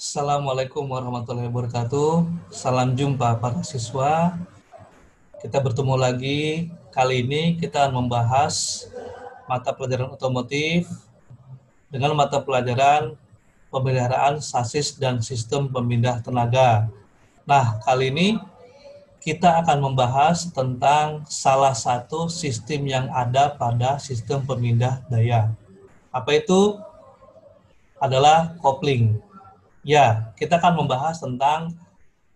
Assalamualaikum warahmatullahi wabarakatuh. Salam jumpa para siswa. Kita bertemu lagi. Kali ini kita akan membahas mata pelajaran otomotif dengan mata pelajaran pemeliharaan sasis dan sistem pemindah tenaga. Nah, kali ini kita akan membahas tentang salah satu sistem yang ada pada sistem pemindah daya. Apa itu? Adalah kopling. Ya, kita akan membahas tentang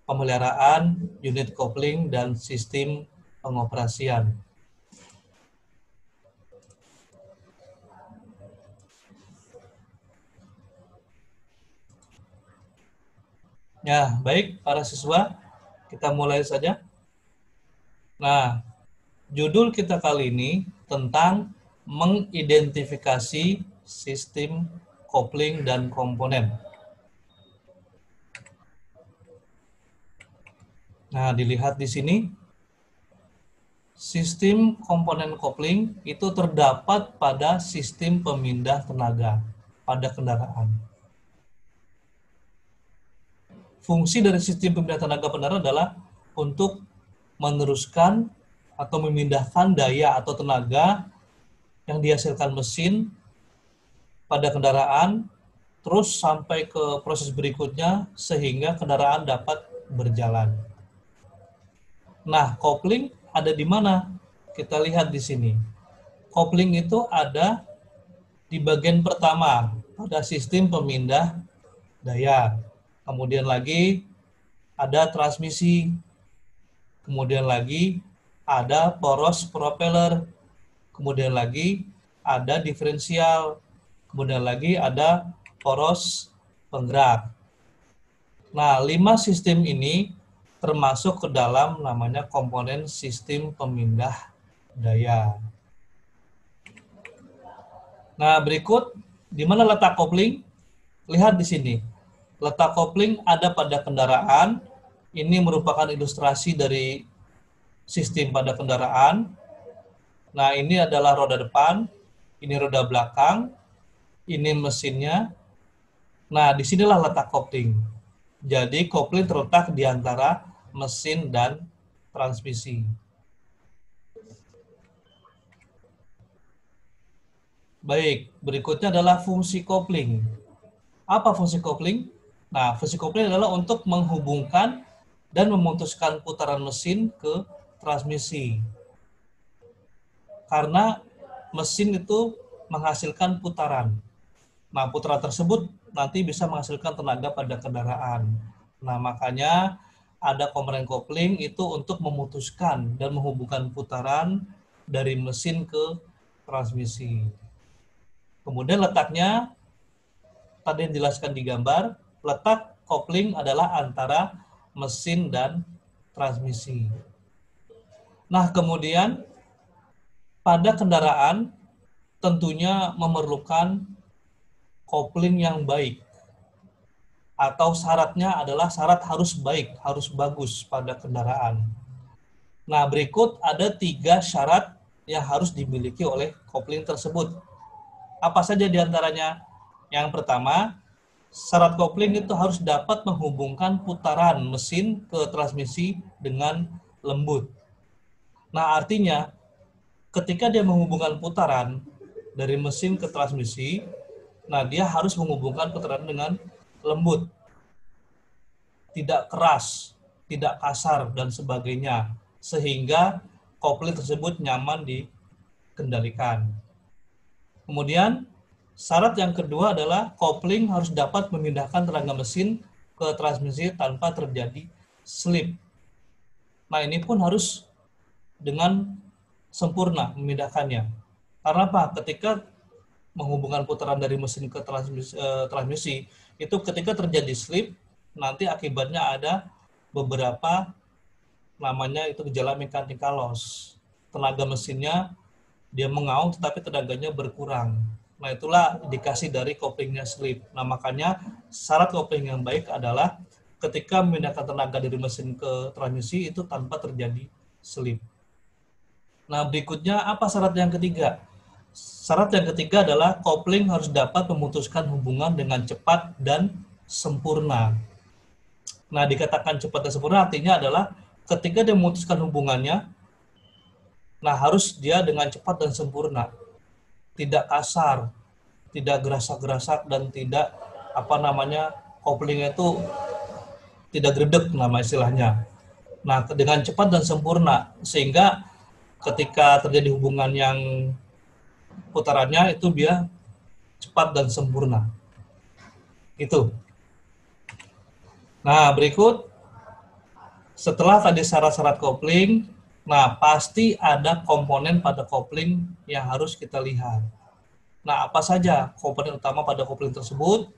pemeliharaan unit kopling dan sistem pengoperasian. Ya, baik para siswa, kita mulai saja. Nah, judul kita kali ini tentang mengidentifikasi sistem kopling dan komponen. Nah, dilihat di sini, sistem komponen kopling itu terdapat pada sistem pemindah tenaga pada kendaraan. Fungsi dari sistem pemindah tenaga benar adalah untuk meneruskan atau memindahkan daya atau tenaga yang dihasilkan mesin pada kendaraan terus sampai ke proses berikutnya sehingga kendaraan dapat berjalan. Nah, kopling ada di mana? Kita lihat di sini. Kopling itu ada di bagian pertama pada sistem pemindah daya. Kemudian lagi ada transmisi. Kemudian lagi ada poros propeller. Kemudian lagi ada diferensial. Kemudian lagi ada poros penggerak. Nah, 5 sistem ini termasuk ke dalam namanya komponen sistem pemindah daya. Nah, berikut di mana letak kopling? Lihat di sini. Letak kopling ada pada kendaraan. Ini merupakan ilustrasi dari sistem pada kendaraan. Nah, ini adalah roda depan, ini roda belakang, ini mesinnya. Nah, disinilah letak kopling. Jadi, kopling terletak di antara mesin dan transmisi. Baik, berikutnya adalah fungsi kopling. Apa fungsi kopling? Nah, fungsi kopling adalah untuk menghubungkan dan memutuskan putaran mesin ke transmisi. Karena mesin itu menghasilkan putaran. Nah, putaran tersebut nanti bisa menghasilkan tenaga pada kendaraan. Nah, makanya ada komponen kopling itu untuk memutuskan dan menghubungkan putaran dari mesin ke transmisi. Kemudian letaknya, tadi yang dijelaskan di gambar, letak kopling adalah antara mesin dan transmisi. Nah, kemudian pada kendaraan tentunya memerlukan kopling yang baik. Atau syaratnya adalah syarat harus baik, harus bagus pada kendaraan. Nah, berikut ada 3 syarat yang harus dimiliki oleh kopling tersebut. Apa saja diantaranya? Yang pertama, syarat kopling itu harus dapat menghubungkan putaran mesin ke transmisi dengan lembut. Nah, artinya ketika dia menghubungkan putaran dari mesin ke transmisi, nah dia harus menghubungkan putaran dengan lembut, tidak keras, tidak kasar, dan sebagainya, sehingga kopling tersebut nyaman dikendalikan. Kemudian, syarat yang kedua adalah kopling harus dapat memindahkan tenaga mesin ke transmisi tanpa terjadi slip. Nah, ini pun harus dengan sempurna memindahkannya. Karena apa? Ketika menghubungkan putaran dari mesin ke transmisi, itu ketika terjadi slip, nanti akibatnya ada beberapa namanya itu gejala mechanical loss. Tenaga mesinnya dia mengaung tetapi tenaganya berkurang. Nah, itulah indikasi dari koplingnya slip. Nah, makanya syarat kopling yang baik adalah ketika memindahkan tenaga dari mesin ke transmisi itu tanpa terjadi slip. Nah, berikutnya apa syarat yang ketiga? Syarat yang ketiga adalah kopling harus dapat memutuskan hubungan dengan cepat dan sempurna. Nah, dikatakan cepat dan sempurna artinya adalah ketika dia memutuskan hubungannya, nah harus dia dengan cepat dan sempurna. Tidak kasar, tidak gerasak-gerasak, dan tidak couplingnya itu tidak gredek nama istilahnya. Nah, dengan cepat dan sempurna, sehingga ketika terjadi hubungan yang putarannya itu dia cepat dan sempurna. Itu. Nah, berikut setelah tadi syarat-syarat kopling, nah pasti ada komponen pada kopling yang harus kita lihat. Nah, apa saja komponen utama pada kopling tersebut?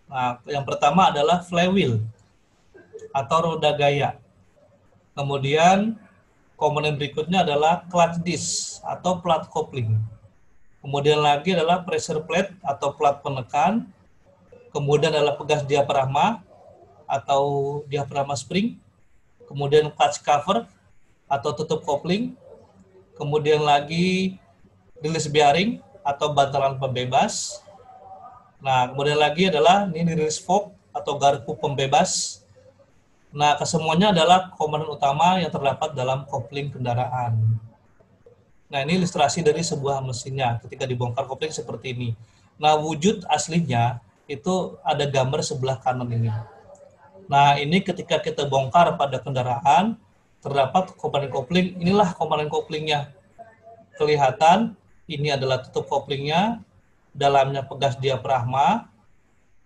Nah, yang pertama adalah flywheel atau roda gaya. Kemudian komponen berikutnya adalah clutch disc atau plat kopling. Kemudian lagi adalah pressure plate atau plat penekan. Kemudian adalah pegas diafragma atau diafragma spring. Kemudian clutch cover atau tutup kopling. Kemudian lagi release bearing atau bantalan pembebas. Nah, kemudian lagi adalah ini release fork atau garpu pembebas. Nah, kesemuanya adalah komponen utama yang terdapat dalam kopling kendaraan. Nah, ini ilustrasi dari sebuah mesinnya ketika dibongkar kopling seperti ini. Nah, wujud aslinya itu ada gambar sebelah kanan ini. Nah, ini ketika kita bongkar pada kendaraan, terdapat komponen kopling, inilah komponen koplingnya. Kelihatan, ini adalah tutup koplingnya, dalamnya pegas diafragma,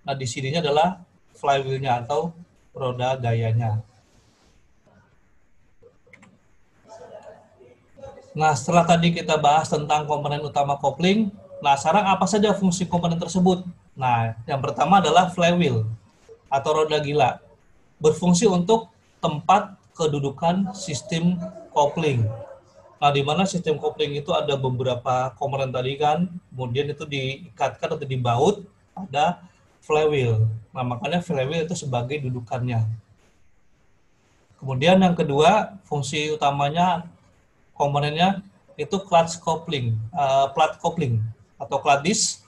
nah di sininya adalah flywheel-nya atau roda gayanya. Nah, setelah tadi kita bahas tentang komponen utama kopling, nah sekarang apa saja fungsi komponen tersebut? Nah, yang pertama adalah flywheel atau roda gila. Berfungsi untuk tempat kedudukan sistem kopling. Nah, di mana sistem kopling itu ada beberapa komponen tadi kan, kemudian itu diikatkan atau dibaut pada flywheel. Nah, makanya flywheel itu sebagai dudukannya. Kemudian yang kedua, fungsi utamanya komponennya itu clutch coupling, plat coupling atau clutch disc.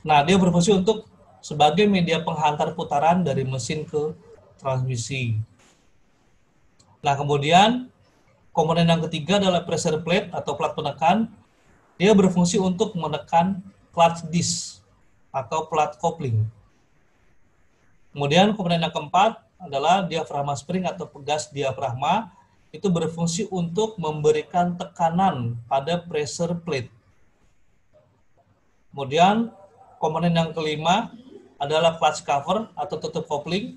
Nah, dia berfungsi untuk sebagai media penghantar putaran dari mesin ke transmisi. Nah, kemudian komponen yang ketiga adalah pressure plate atau plat penekan. Dia berfungsi untuk menekan clutch disc atau plat coupling. Kemudian komponen yang keempat adalah diafragma spring atau pegas diafragma. Itu berfungsi untuk memberikan tekanan pada pressure plate. Kemudian komponen yang kelima adalah clutch cover atau tutup kopling.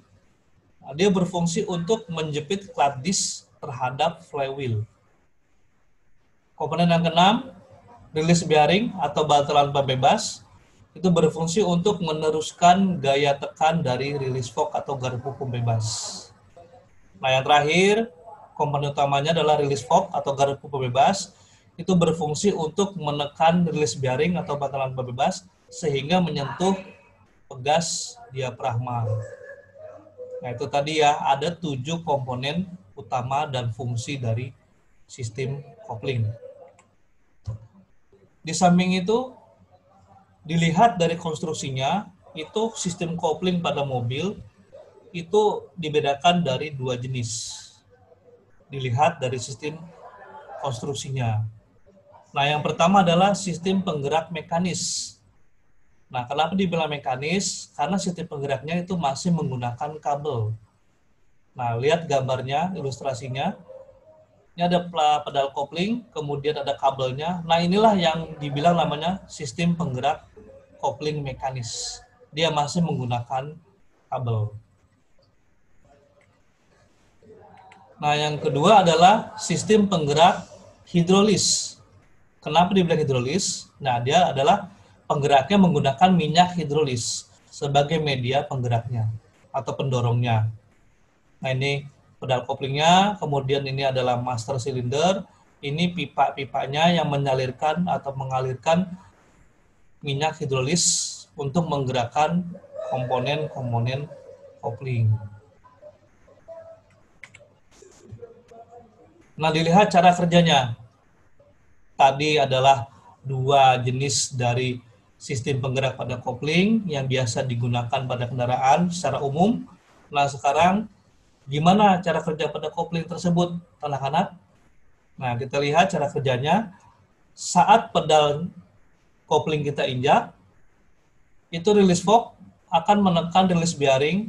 Dia berfungsi untuk menjepit clutch disc terhadap flywheel. Komponen yang keenam, release bearing atau bantalan pembebas. Itu berfungsi untuk meneruskan gaya tekan dari release fork atau garpu pembebas. Nah, yang terakhir, komponen utamanya adalah release fork atau garpu pembebas. Itu berfungsi untuk menekan release bearing atau bantalan pembebas sehingga menyentuh pegas diafragma. Nah, itu tadi ya, ada 7 komponen utama dan fungsi dari sistem kopling. Di samping itu, dilihat dari konstruksinya, itu sistem kopling pada mobil itu dibedakan dari 2 jenis. Dilihat dari sistem konstruksinya. Nah, yang pertama adalah sistem penggerak mekanis. Nah, kenapa dibilang mekanis? Karena sistem penggeraknya itu masih menggunakan kabel. Nah, lihat gambarnya, ilustrasinya. Ini ada pedal kopling, kemudian ada kabelnya. Nah, inilah yang dibilang namanya sistem penggerak kopling mekanis. Dia masih menggunakan kabel. Nah, yang kedua adalah sistem penggerak hidrolis. Kenapa dibilang hidrolis? Nah, dia adalah penggeraknya menggunakan minyak hidrolis sebagai media penggeraknya atau pendorongnya. Nah, ini pedal koplingnya, kemudian ini adalah master cylinder, ini pipa-pipanya yang menyalirkan atau mengalirkan minyak hidrolis untuk menggerakkan komponen-komponen kopling. Nah, dilihat cara kerjanya. Tadi adalah 2 jenis dari sistem penggerak pada kopling yang biasa digunakan pada kendaraan secara umum. Nah, sekarang gimana cara kerja pada kopling tersebut, anak-anak? Nah, kita lihat cara kerjanya. Saat pedal kopling kita injak, itu release fork akan menekan release bearing,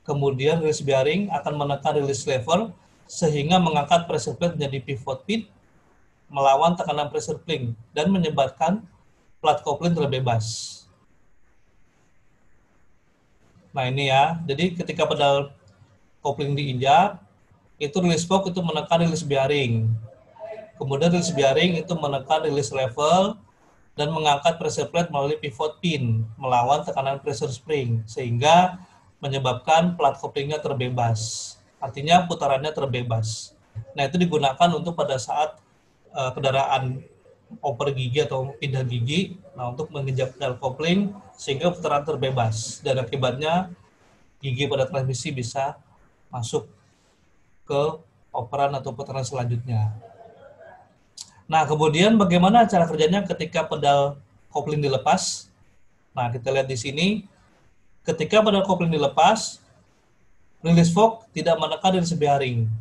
kemudian release bearing akan menekan release lever, sehingga mengangkat pressure plate menjadi pivot pin, melawan tekanan pressure spring, dan menyebabkan plat kopling terbebas. Nah ini ya, jadi ketika pedal kopling diinjak, itu release fork itu menekan release bearing. Kemudian release bearing itu menekan release level dan mengangkat pressure plate melalui pivot pin melawan tekanan pressure spring sehingga menyebabkan plat koplingnya terbebas. Artinya putarannya terbebas. Nah, itu digunakan untuk pada saat kendaraan oper gigi atau pindah gigi, nah untuk menginjak pedal kopling sehingga putaran terbebas dan akibatnya gigi pada transmisi bisa masuk ke operan atau putaran selanjutnya. Nah, kemudian bagaimana cara kerjanya ketika pedal kopling dilepas? Nah, kita lihat di sini, ketika pedal kopling dilepas, release fork tidak menekan release bearing.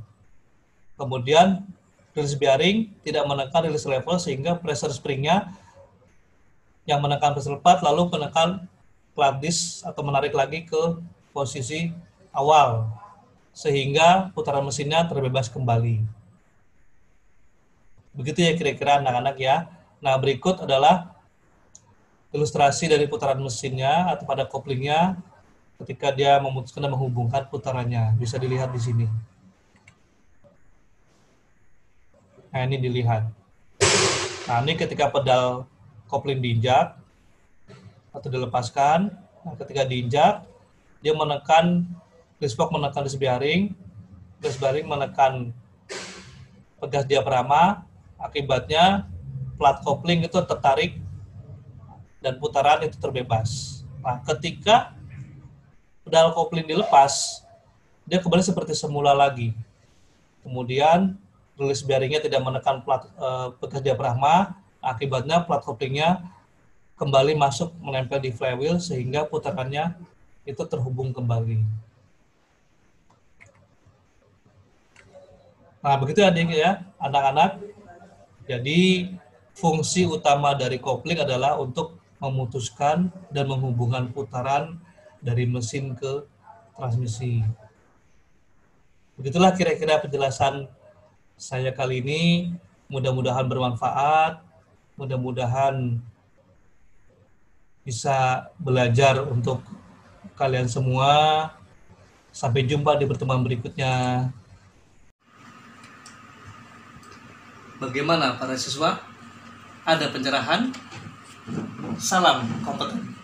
Kemudian, release bearing tidak menekan release level sehingga pressure springnya yang menekan pressure plate lalu menekan plat disc atau menarik lagi ke posisi awal sehingga putaran mesinnya terbebas kembali. Begitu ya kira-kira anak-anak ya. Nah, berikut adalah ilustrasi dari putaran mesinnya atau pada koplingnya ketika dia memutuskan dan menghubungkan putarannya. Bisa dilihat di sini. Nah, ini dilihat. Nah, ini ketika pedal kopling diinjak atau dilepaskan. Nah, ketika diinjak, dia menekan, release fork menekan release bearing menekan pegas diafragma, akibatnya plat kopling itu tertarik dan putaran itu terbebas. Nah, ketika pedal kopling dilepas, dia kembali seperti semula lagi. Kemudian release bearingnya tidak menekan pegas diafragma, akibatnya plat koplingnya kembali masuk menempel di flywheel sehingga putarannya itu terhubung kembali. Nah, begitu adik ya, anak-anak. Jadi fungsi utama dari kopling adalah untuk memutuskan dan menghubungkan putaran dari mesin ke transmisi. Begitulah kira-kira penjelasan saya kali ini. Mudah-mudahan bermanfaat, mudah-mudahan bisa belajar untuk kalian semua. Sampai jumpa di pertemuan berikutnya. Bagaimana para siswa? Ada pencerahan? Salam kompeten.